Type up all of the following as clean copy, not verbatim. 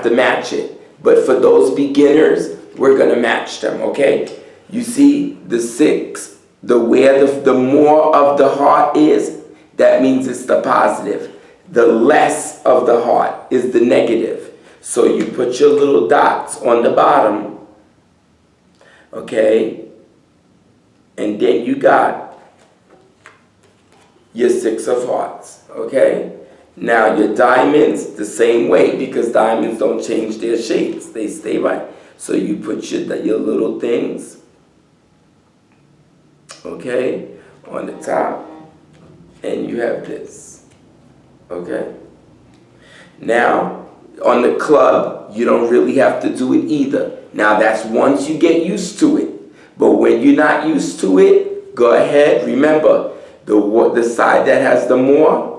to match it. But for those beginners, we're going to match them, okay? You see the 6, the more of the heart is, that means it's the positive. The less of the heart is the negative. So you put your little dots on the bottom, okay? And then you got your 6 of hearts, okay? Now your diamonds, the same way, because diamonds don't change their shapes. They stay right. So you put your little things, okay, on the top, and you have this, okay? Now, on the club, you don't really have to do it either. Now, that's once you get used to it. But when you're not used to it, go ahead. Remember, the side that has the more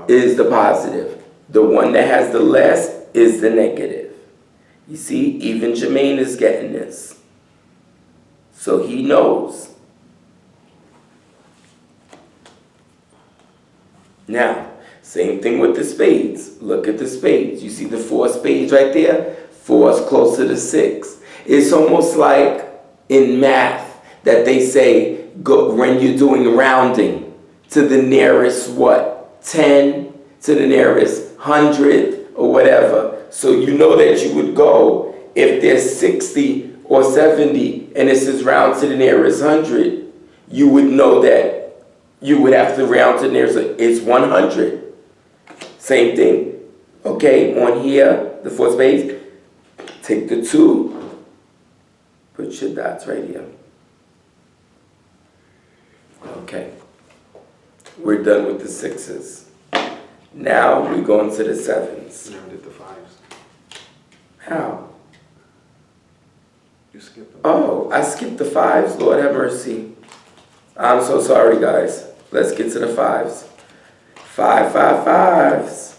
is the positive. The one that has the less is the negative. You see, even Jermaine is getting this. So he knows. Now, same thing with the spades. Look at the spades. You see the 4 spades right there? 4 is closer to 6. It's almost like in math that they say when you're doing rounding to the nearest what? 10 to the nearest 100 or whatever. So you know that you would go, if there's 60 or 70 and this is round to the nearest 100, you would know that you would have to round to the nearest, it's 100. Same thing. Okay, on here, the 4 spades, take the 2, put your dots right here. Okay, we're done with the 6s. Now we're going to the 7s. Never did the 5s. How? You skipped them. Oh, I skipped the 5s. Lord have mercy. I'm so sorry, guys. Let's get to the 5s. 5, 5, 5s.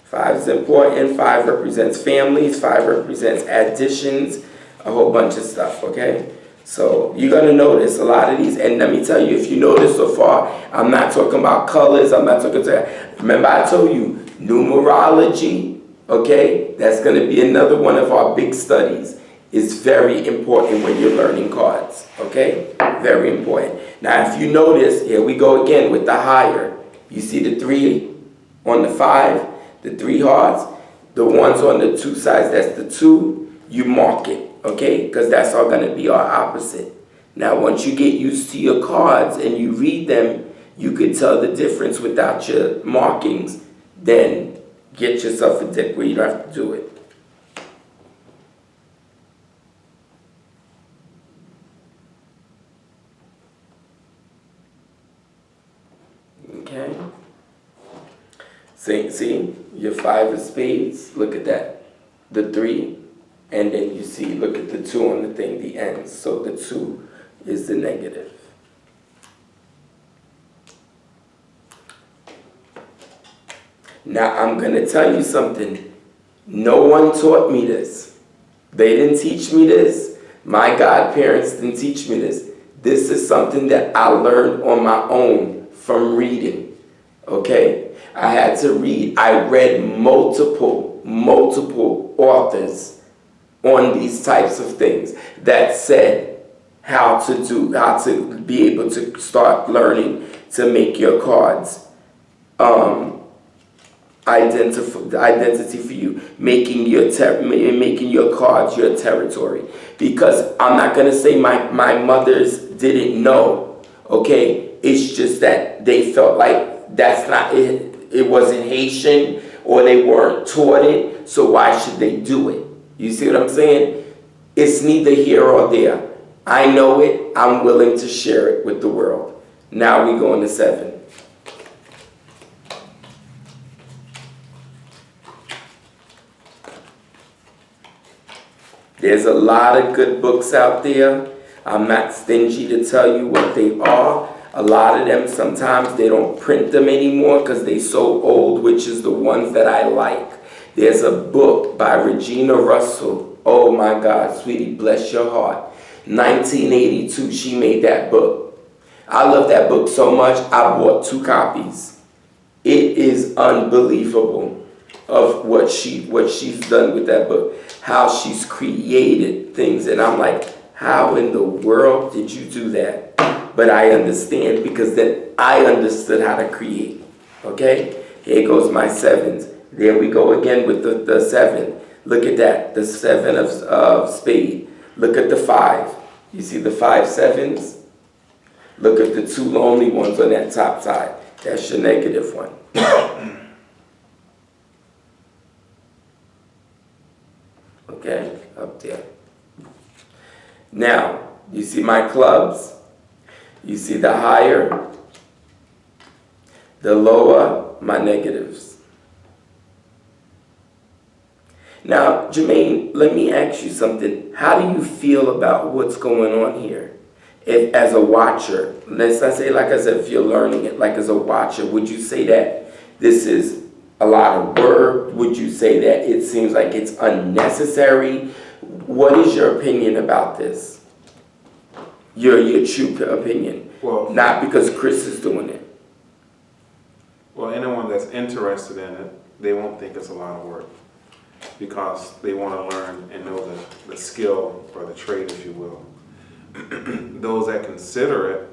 5 is important. 5 represents families. 5 represents additions. A whole bunch of stuff, okay? So you're going to notice a lot of these. And let me tell you, if you notice so far, I'm not talking about colors. I'm not talking to... Remember I told you, numerology, okay? That's going to be another one of our big studies. It's very important when you're learning cards, okay? Very important. Now, if you notice, here we go again with the higher. You see the 3 on the 5, the 3 hearts. The ones on the 2 sides, that's the 2, you mark it, okay? Because that's all going to be our opposite. Now, once you get used to your cards and you read them, you could tell the difference without your markings. Then get yourself a deck where you don't have to do it. Okay. See, your 5 of spades, look at that. The 3, and then you see, look at the 2 on the thing, the ends. So the 2 is the negative. Now, I'm going to tell you something. No one taught me this. They didn't teach me this. My godparents didn't teach me this. This is something that I learned on my own from reading, okay? I had to read. I read multiple authors on these types of things that said how to be able to start learning to make your cards identity for you, making your cards your territory. Because I'm not gonna say my mothers didn't know, okay? It's just that they felt like that's not it. It wasn't Haitian, or they weren't taught it, so why should they do it? You see what I'm saying? It's neither here or there. I know it, I'm willing to share it with the world. Now we go into 7. There's a lot of good books out there. I'm not stingy to tell you what they are. A lot of them, sometimes they don't print them anymore because they're so old, which is the ones that I like. There's a book by Regina Russell. Oh my God, sweetie, bless your heart. 1982, she made that book. I love that book so much, I bought 2 copies. It is unbelievable. of what she's done with that book, how she's created things, and I'm like, how in the world did you do that? But I understand because then I understood how to create. Okay, here goes my sevens. There we go again with the 7. Look at that, the 7 of spade. Look at the 5. You see the 5 sevens? Look at the 2 lonely ones on that top side. That's your negative one. Okay, up there. Now, you see my clubs? You see the higher, the lower, my negatives. Now, Jermaine, let me ask you something. How do you feel about what's going on here? If, as a watcher, let's not say, like I said, if you're learning it, like as a watcher, would you say that this is a lot of work? Would you say that it seems like it's unnecessary? What is your opinion about this? Your true opinion. Well, not because Chris is doing it. Well, anyone that's interested in it, they won't think it's a lot of work because they want to learn and know the skill or the trade, if you will. Those that consider it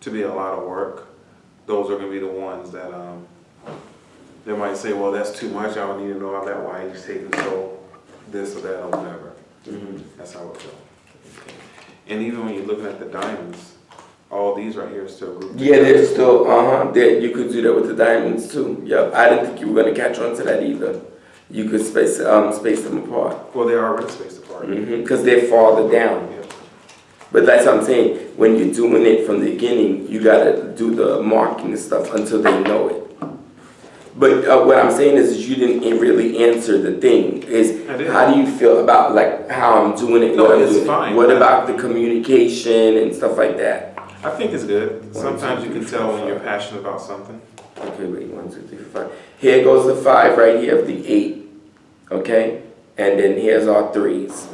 to be a lot of work, those are going to be the ones that they might say, well, that's too much. I don't need to know about that. Why he's taking so this or that or whatever. That's how it goes. And even when you're looking at the diamonds, all these right here are still grouped. Yeah, they're still, you could do that with the diamonds too. Yep, I didn't think you were going to catch on to that either. You could space them apart. Well, they're already spaced apart. Because they're farther down. Yeah. But that's what I'm saying. When you're doing it from the beginning, you got to do the marking and stuff until they know it. But what I'm saying is you didn't really answer the thing. Is how do you feel about like how I'm doing it? No, what I'm it's doing? fine. What about the communication and stuff like that? I think it's good. Sometimes you can tell when you're passionate about something. Okay, wait, 1, 2, 3, 4, 5. Here goes the 5 right here of the 8. Okay, and then here's our 3s.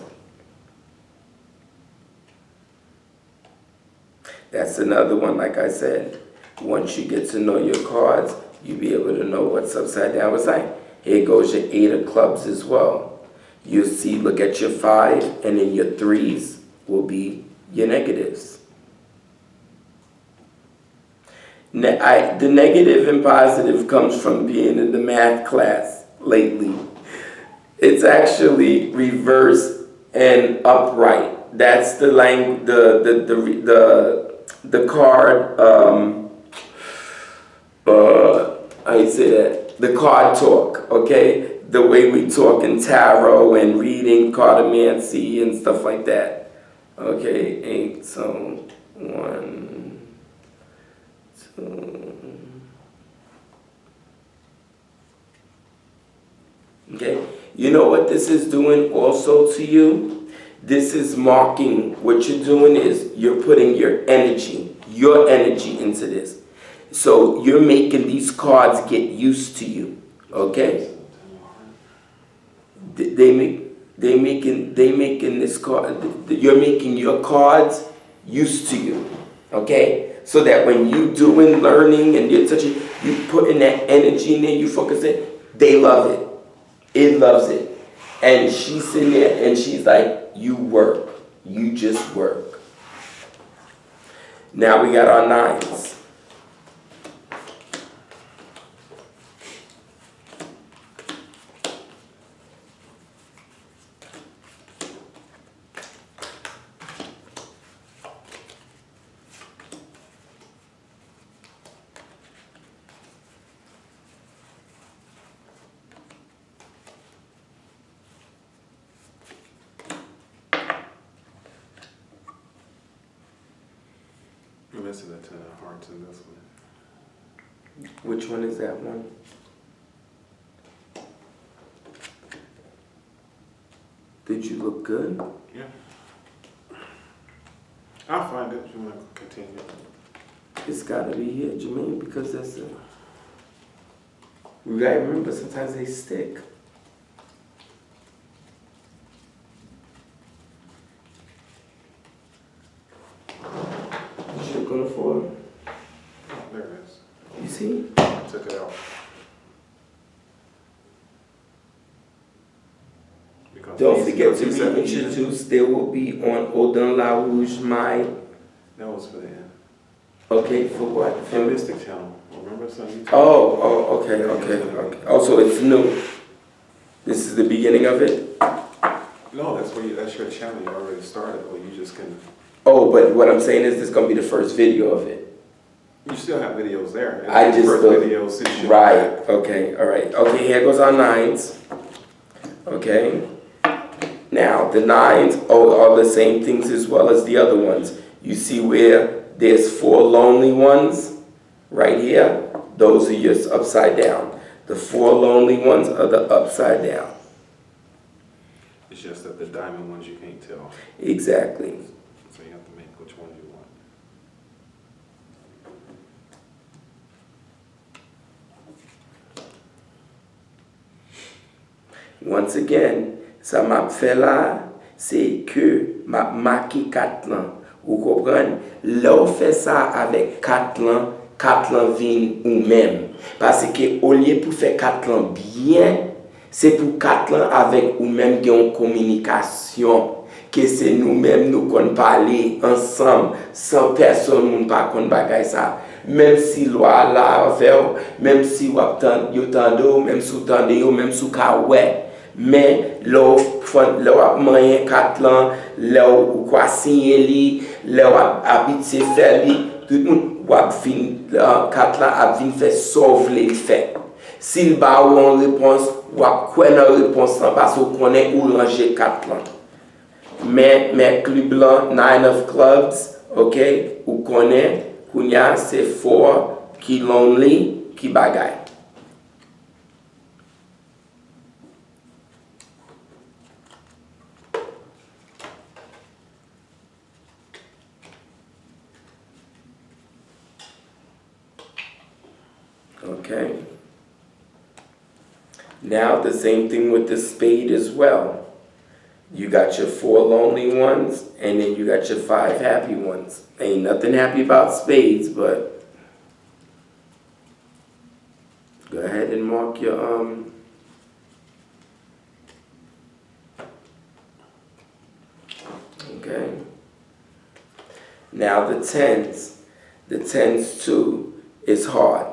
That's another one, like I said. Once you get to know your cards, you'll be able to know what's upside down, what's like. Here goes your 8 of clubs as well. You'll see, look at your 5, and then your 3s will be your negatives. The negative and positive comes from being in the math class lately. It's actually reverse and upright. That's the the card. I say that the card talk. Okay, the way we talk in tarot and reading cartomancy and stuff like that. Okay, 8. So 1, 2. Okay, you know what this is doing also to you? This is marking, what you're doing is you're putting your energy into this. So you're making these cards get used to you, okay? They making this card, you're making your cards used to you, okay? So that when you doing learning and you're touching, you putting that energy in there, you focus it, they love it. It loves it. And she's sitting there and she's like, you work. You just work. Now we got our 9s. I'm missing the 10 of hearts in this one. Which one is that one? Did you look good? Yeah. I'll find it if you want to continue. It's got to be here, Jermaine, because that's it. We got to remember, sometimes they stick. You should go for it. Oh, there it is. You see? I took it out. Because Don't these- forget to these are be even. introduced. They will be on Odin La Rouge, my. That was for the end. Okay, for what? For Mystic Channel. Remember some YouTube? Okay. Oh, so it's new. This is the beginning of it? No, that's your channel. You already started, or you just can. Oh, but what I'm saying is this is going to be the first video of it. You still have videos there. And I the just first thought- video since you. Right, okay, all right. Okay, here goes our nines. Okay. Now, the nines are the same things as well as the other ones. You see where there's 4 lonely ones right here? Those are your upside down. The 4 lonely ones are the upside down. It's just that the diamond ones you can't tell. Exactly. So you have to make which one you want. Once again, ça m'a fait là, c'est que m'a marqué 4 lan. Ou comprenez? Là, on fait ça avec 4 lan vin ou même. Parce que au lieu pour faire 4 lan bien, c'est pour 4 lan avec ou même une communication. Que c'est nous-mêmes nous qu'on parler ensemble, sans personne ne pas qu'on bagaille ça. Même si loi là même si vous attendez, même si vous attendez, même si vous ouais. Mais là, moyen 4 ans, là, ou quoi signer li, là, habiter faire li, tout le monde, wap fin, 4 ans, a vin faire sauve les faits. S'il ba ou en réponse, wap quoi dans réponse, parce qu'on connaît où ranger 4 ans. Mais club là, 9 of clubs, ok, ou connaît, kounya, c'est 4 qui lonely, qui bagaille. Okay. Now the same thing with the spade as well. You got your 4 lonely ones, and then you got your 5 happy ones. Ain't nothing happy about spades, but go ahead and mark your okay. Now the tens. The tens too is hard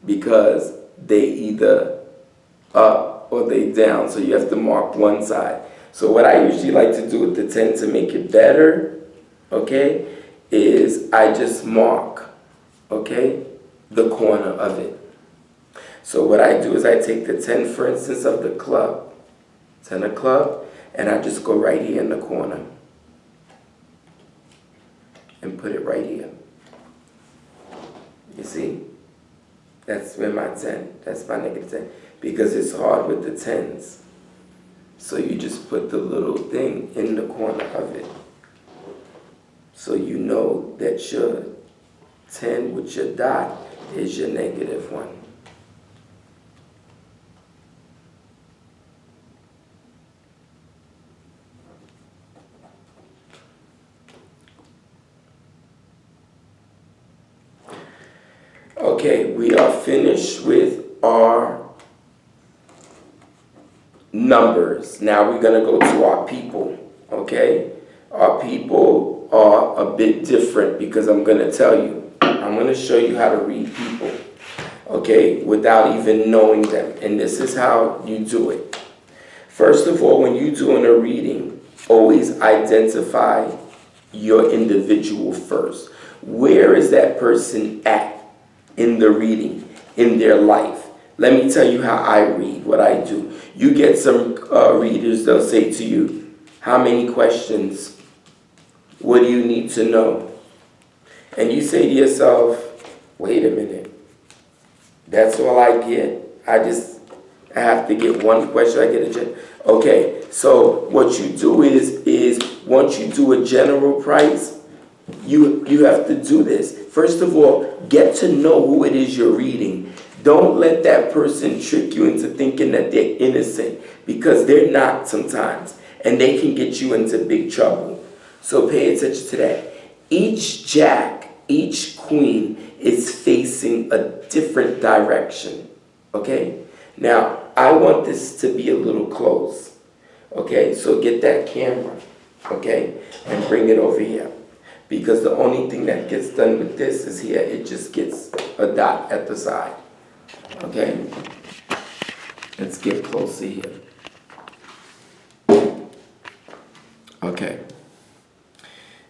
because they either up or they down, so you have to mark one side. So what I usually like to do with the 10 to make it better, okay, is I just mark, okay, the corner of it. So what I do is I take the 10, for instance, of the club, 10 of club, and I just go right here in the corner and put it right here. You see? That's where my 10, that's my negative 10, because it's hard with the 10s. So you just put the little thing in the corner of it. So you know that your 10 with your dot is your negative 1. Okay, we are finished with our numbers. Now we're going to go to our people, okay? Our people are a bit different because I'm going to tell you. I'm going to show you how to read people, okay, without even knowing them. And this is how you do it. First of all, when you're doing a reading, always identify your individual first. Where is that person at in the reading, in their life? Let me tell you how I read, what I do. You get some readers, they'll say to you, how many questions? What do you need to know? And you say to yourself, wait a minute, that's all I get? I have to get one question, I get a check. Okay, so what you do is once you do a general price, you have to do this. First of all, get to know who it is you're reading. Don't let that person trick you into thinking that they're innocent, because they're not sometimes, and they can get you into big trouble. So pay attention to that. Each jack, each queen is facing a different direction, okay? Now, I want this to be a little close, Okay, so get that camera, okay, and bring it over here. Because the only thing that gets done with this is here, it just gets a dot at the side. Okay? Let's get closer here. Okay.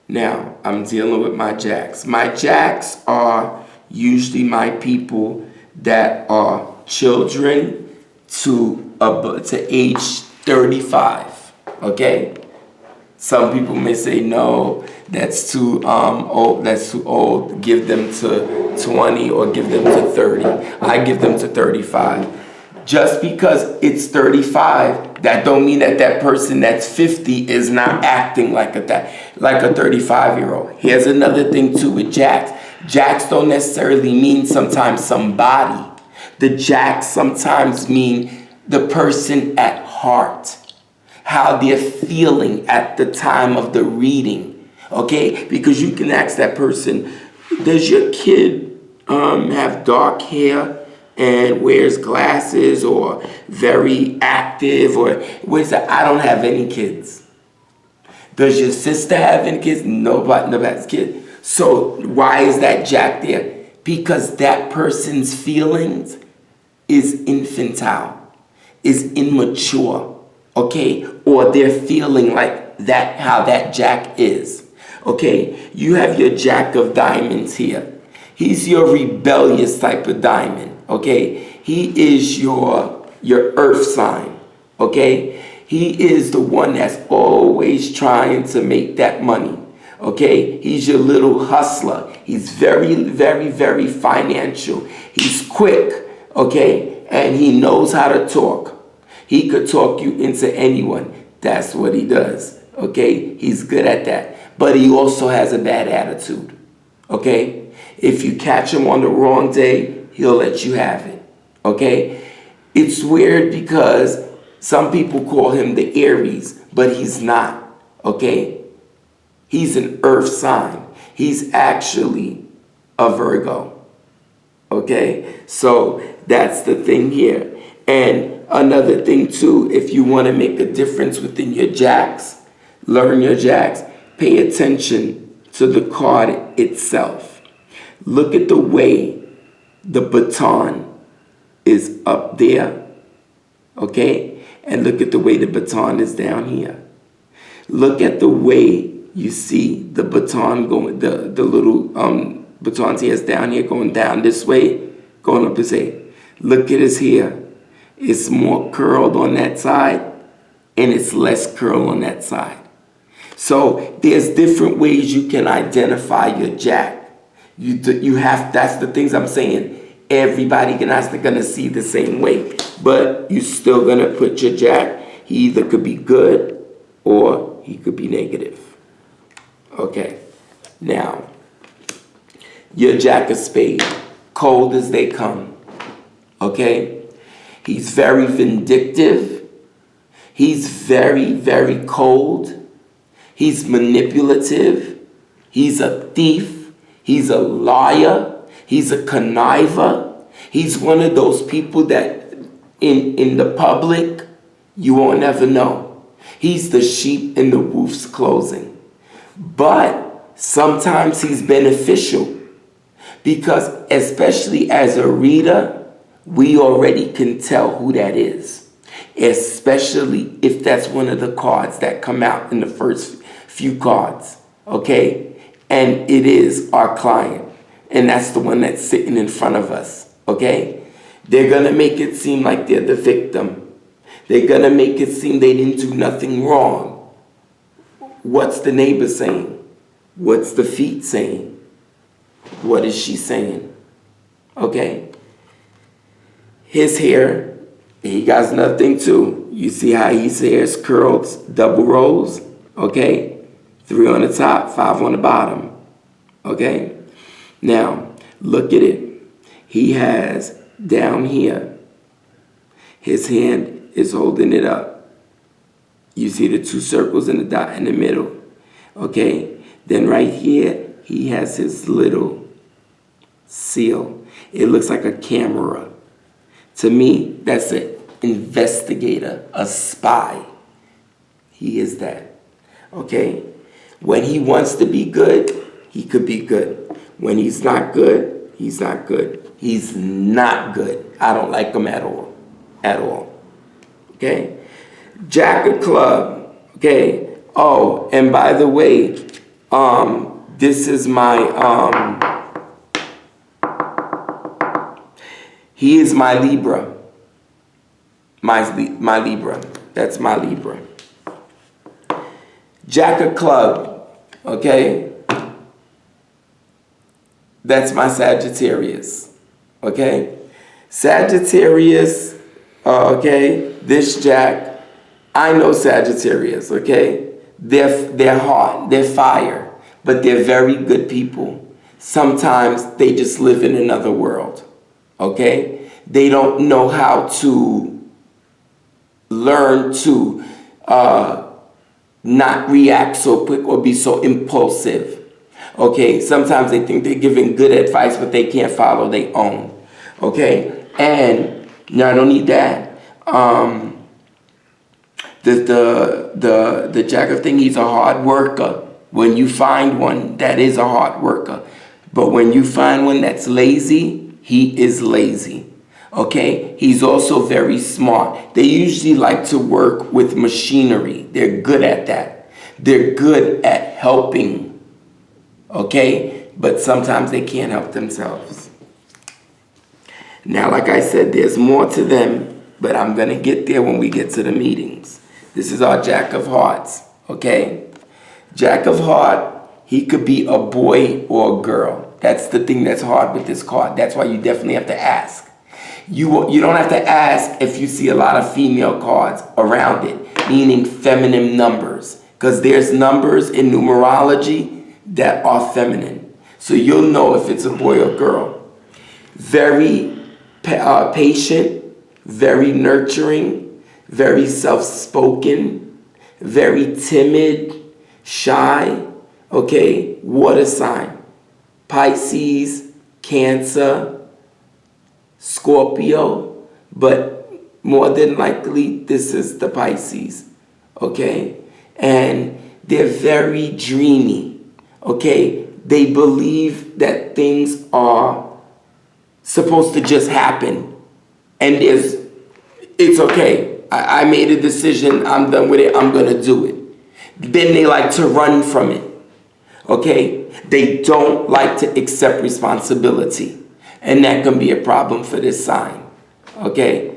Now, I'm dealing with my jacks. My jacks are usually my people that are children to age 35. Okay? Some people may say, no, that's too old, that's too old. Give them to 20 or give them to 30. I give them to 35. Just because it's 35, that don't mean that that person that's 50 is not acting like a 35-year-old. Here's another thing too with jacks. Jacks don't necessarily mean sometimes somebody. The jacks sometimes mean the person at heart, how they're feeling at the time of the reading, okay? Because you can ask that person, does your kid have dark hair and wears glasses or very active or what is that? I don't have any kids. Does your sister have any kids? Nobody's kid. So why is that jack there? Because that person's feelings is infantile, is immature, okay? Or they're feeling like that, how that jack is, okay? You have your jack of diamonds here. He's your rebellious type of diamond, okay? He is your earth sign, okay? He is the one that's always trying to make that money, okay? He's your little hustler. He's very, very, very financial. He's quick, okay? And he knows how to talk. He could talk you into anyone. That's what he does, okay? He's good at that. But he also has a bad attitude, okay? If you catch him on the wrong day, he'll let you have it, okay? It's weird because some people call him the Aries, but he's not, okay? He's an earth sign. He's actually a Virgo, okay? So that's the thing here. And another thing too, if you want to make a difference within your jacks, learn your jacks, pay attention to the card itself. Look at the way the baton is up there, okay? And look at the way the baton is down here. Look at the way you see the baton going, the little batons he has down here going down this way, going up this way. Look at his hair. It's more curled on that side and it's less curl on that side. So there's different ways you can identify your jack. You have, that's the things I'm saying. Everybody not gonna see the same way, but you still gonna put your jack. He either could be good or he could be negative. Okay, now your jack of spades, cold as they come. Okay, he's very vindictive. He's very, very cold. He's manipulative. He's a thief. He's a liar. He's a conniver. He's one of those people that in the public, you won't ever know. He's the sheep in the wolf's clothing. But sometimes he's beneficial because especially as a reader, we already can tell who that is. Especially if that's one of the cards that come out in the first few cards, okay? And it is our client. And that's the one that's sitting in front of us, okay? They're going to make it seem like they're the victim. They're going to make it seem they didn't do nothing wrong. What's the neighbor saying? What's the feet saying? What is she saying? Okay? His hair, he got nothing too. You see how his hair is curled, double rows, okay? 3 on the top, 5 on the bottom, okay? Now, look at it. He has down here, his hand is holding it up. You see the 2 circles and the dot in the middle, okay? Then right here, he has his little seal. It looks like a camera. To me, that's an investigator, a spy. he is that. Okay? When he wants to be good, he could be good. When he's not good, he's not good. He's not good. I don't like him at all. At all. Okay? Jack of club. Okay? Oh, and by the way, this is my, he is my Libra. My Libra. That's my Libra. Jack of club. Okay? That's my Sagittarius. Okay? Sagittarius, okay? This Jack, I know Sagittarius, okay? They're hot, they're fire, but they're very good people. Sometimes they just live in another world, okay? They don't know how to learn to not react so quick or be so impulsive. Okay, sometimes they think they're giving good advice, but they can't follow their own. Okay, and no, I don't need that. The Jack of thing, he's a hard worker. When you find one that is a hard worker, but when you find one that's lazy, he is lazy. Okay, he's also very smart. They usually like to work with machinery. They're good at that. They're good at helping. Okay, but sometimes they can't help themselves. Now, like I said, there's more to them, but I'm going to get there when we get to the meetings. This is our Jack of Hearts, okay? Jack of Heart, he could be a boy or a girl. That's the thing that's hard with this card. That's why you definitely have to ask. You don't have to ask if you see a lot of female cards around it, meaning feminine numbers, because there's numbers in numerology that are feminine. So you'll know if it's a boy or girl. Very patient, very nurturing, very self-spoken, very timid, shy, okay? Water sign. Pisces, Cancer, Scorpio, but more than likely this is the Pisces, okay? And they're very dreamy. Okay, they believe that things are supposed to just happen, and it's okay. I made a decision, I'm done with it, I'm gonna do it. Then they like to run from it. Okay, they don't like to accept responsibility, and that can be a problem for this sign. Okay,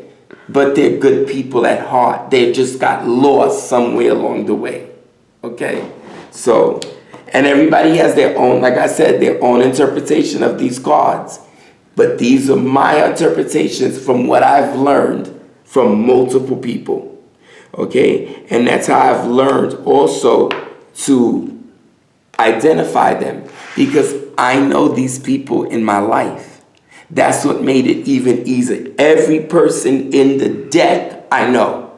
but they're good people at heart. They just got lost somewhere along the way. Okay, so. And everybody has their own, like I said, their own interpretation of these cards. But these are my interpretations from what I've learned from multiple people. Okay? And that's how I've learned also to identify them. Because I know these people in my life. That's what made it even easier. Every person in the deck, I know.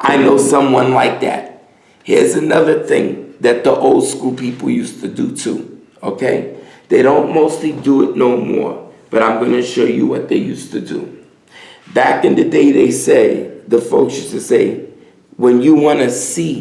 I know someone like that. Here's another thing that the old school people used to do too, okay? They don't mostly do it no more, but I'm going to show you what they used to do. Back in the day, they say, the folks used to say, when you want to see